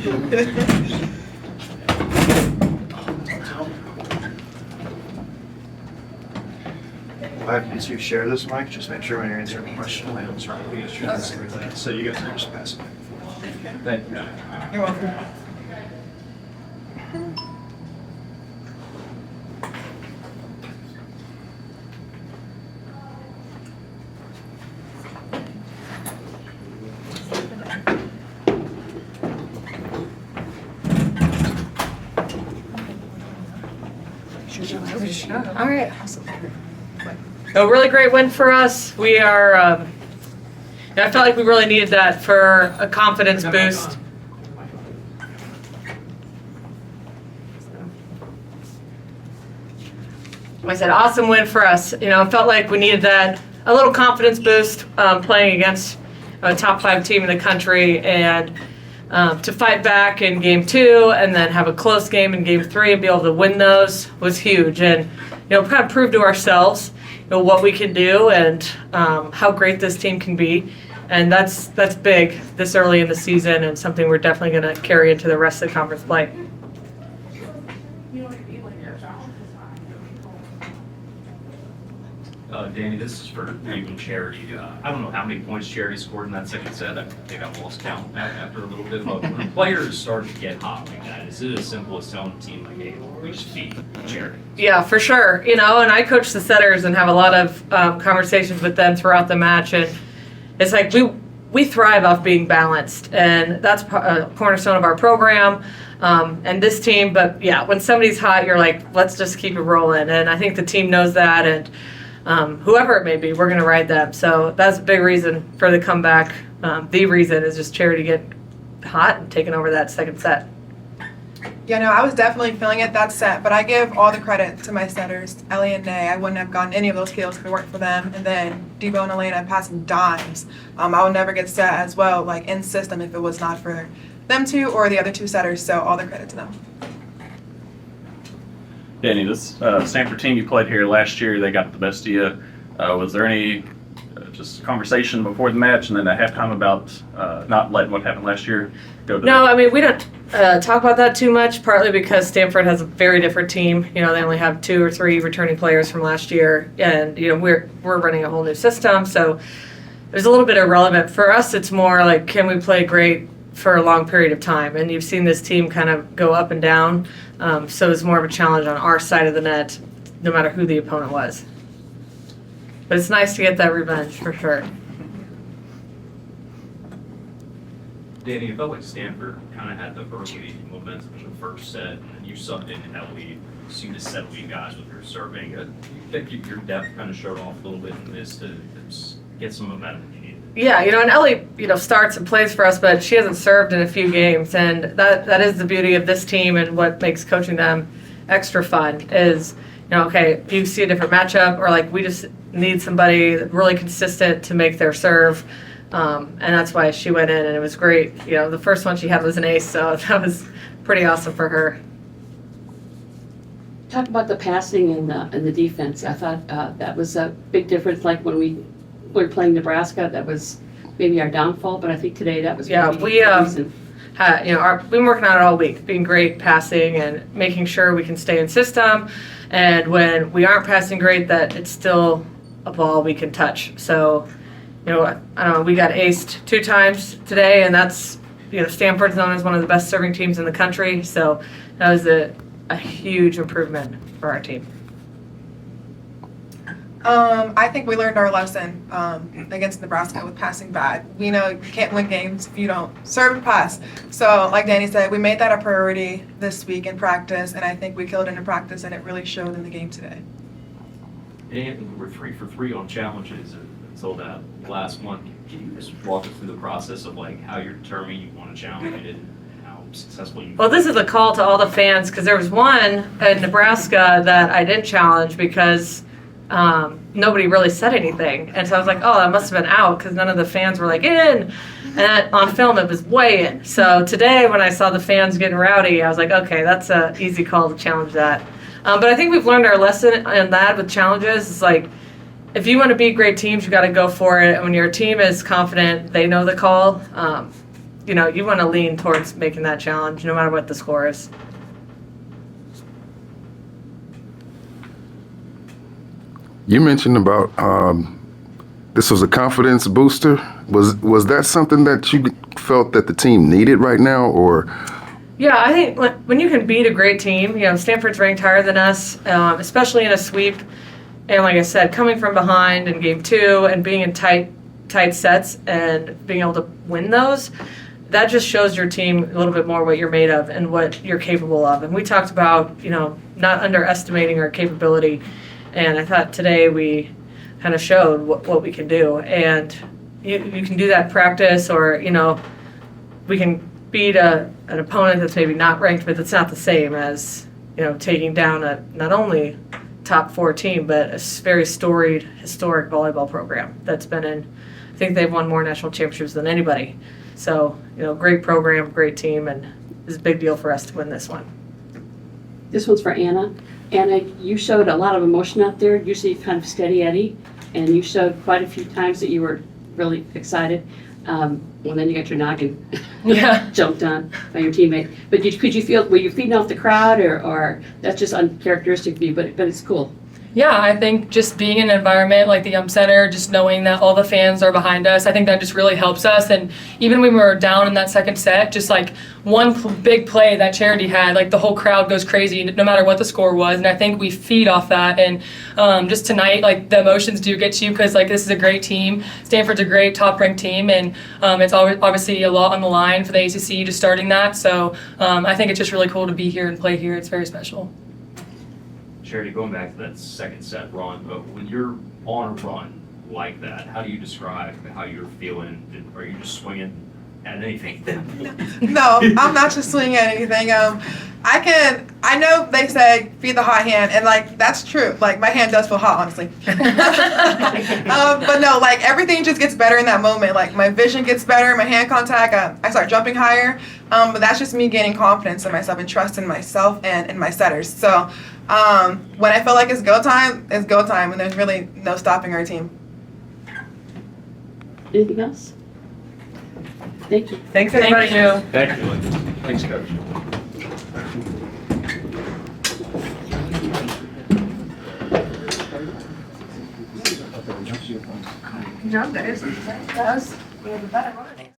As you share this mic, just make sure when you're answering a question, my hand's right. So you guys can just pass it back and forth. Thank you. You're welcome. All right. A really great win for us. We are, I felt like we really needed that for a confidence boost. Like I said, awesome win for us. I felt like we needed that, a little confidence boost playing against a top 5 team in the country, and to fight back in game 2 and then have a close game in game 3 and be able to win those was huge. And, kind of prove to ourselves what we can do and how great this team can be. And that's big this early in the season and something we're definitely going to carry into the rest of the conference play. Danny, this is for even Charity. I don't know how many points Charity scored in that second set. I think I've lost count after a little bit. But when players start to get hot like that, is it as simple as telling the team, like, hey, we just beat Charity? Yeah, for sure. And I coach the setters and have a lot of conversations with them throughout the match. And it's like we thrive off being balanced. And that's a cornerstone of our program. And this team, but yeah, when somebody's hot, you're like, let's just keep it rolling. And I think the team knows that. And whoever it may be, we're going to ride them. So that's a big reason for the comeback. The reason is just Charity getting hot and taking over that second set. Yeah, no, I was definitely feeling it that set, but I give all the credit to my setters, Ellie and Nay. I wouldn't have gotten any of those kills if it weren't for them. And then Debo and Elena passing dimes. I would never get set as well, like in system, if it was not for them two or the other 2 setters. So all the credit to them. Danny, this Stanford team you played here last year, they got the best of you. Was there any just conversation before the match and then at halftime about not letting what happened last year go to No, I mean, we don't talk about that too much, partly because Stanford has a very different team. They only have 2 or 3 returning players from last year, and we're running a whole new system, so there's a little bit irrelevant. For us, it's more like, can we play great for a long period of time? And you've seen this team kind of go up and down, so it's more of a challenge on our side of the net, no matter who the opponent was. But it's nice to get that revenge, for sure. Danny, it felt like Stanford kind of had the early momentum in the first set, and you subbed in Ellie. You seemed to settle you guys with your serving. I think your depth kind of showed off a little bit in this to get some momentum you needed. Yeah, and Ellie, starts and plays for us, but she hasn't served in a few games, and that is the beauty of this team and what makes coaching them extra fun is, okay, if you see a different matchup or like we just need somebody really consistent to make their serve, and that's why she went in, and it was great. The first one she had was an ace, so that was pretty awesome for her. Talk about the passing and the defense. I thought that was a big difference. Like when we were playing Nebraska, that was maybe our downfall. But I think today that was we reason. We've been working on it all week, being great passing and making sure we can stay in system. And when we aren't passing great, that it's still a ball we can touch. So, I don't know, we got aced 2 times today, and that's, Stanford's known as one of the best serving teams in the country. So that was a huge improvement for our team. I think we learned our lesson against Nebraska with passing bad. We know you can't win games if you don't serve and pass. So like Danny said, we made that a priority this week in practice, and I think we killed it in practice, and it really showed in the game today. And we're 3 for 3 on challenges until that last one. Can you just walk us through the process of like how you're determining you want to challenge it and how successful you? Well, this is a call to all the fans because there was one in Nebraska that I didn't challenge because nobody really said anything. And so I was like, oh, that must have been out because none of the fans were like in. And on film, it was way in. So today when I saw the fans getting rowdy, I was like, okay, that's an easy call to challenge that. But I think we've learned our lesson in that with challenges. It's like, if you want to beat great teams, you got to go for it. And when your team is confident, they know the call. you know, you want to lean towards making that challenge no matter what the score is. You mentioned about this was a confidence booster. Was that something that you felt that the team needed right now, or? Yeah, I think when you can beat a great team, you know, Stanford's ranked higher than us, especially in a sweep. And like I said, coming from behind in game 2 and being in tight sets and being able to win those, that just shows your team a little bit more what you're made of and what you're capable of. And we talked about, you know, not underestimating our capability. And I thought today we kind of showed what we can do. And you can do that in practice, or, you know, we can beat an opponent that's maybe not ranked, but it's not the same as, you know, taking down a not only top 4 team, but a very storied, historic volleyball program that's been in, I think they've won more national championships than anybody. So, you know, great program, great team, and it's a big deal for us to win this one. This one's for Anna. Anna, you showed a lot of emotion out there, usually kind of steady Eddie, and you showed quite a few times that you were really excited. And then you got your noggin jumped on by your teammate. But could you feel, were you feeding off the crowd, or that's just uncharacteristic of you, but it's cool? Yeah, I think just being in an environment like the Center, just knowing that all the fans are behind us, I think that just really helps us. And even when we were down in that second set, just like one big play that Charity had, like the whole crowd goes crazy no matter what the score was. And I think we feed off that. And just tonight, like the emotions do get to you because like this is a great team. Stanford's a great top-ranked team, and it's obviously a lot on the line for the ACC just starting that. So I think it's just really cool to be here and play here. It's very special. Charity, going back to that second set run, but when you're on a run like that, how do you describe how you're feeling? Are you just swinging at anything? No, I'm not just swinging at anything. I know they say feed the hot hand, and like that's true. Like my hand does feel hot, honestly. But no, like everything just gets better in that moment. Like my vision gets better, my hand contact, I start jumping higher. But that's just me gaining confidence in myself and trust in myself and in my setters. So when I feel like it's go time, and there's really no stopping our team. Anything else? Thank you. Thanks, everybody. Thank you. Thanks, Coach. Good job, guys. We have a better one.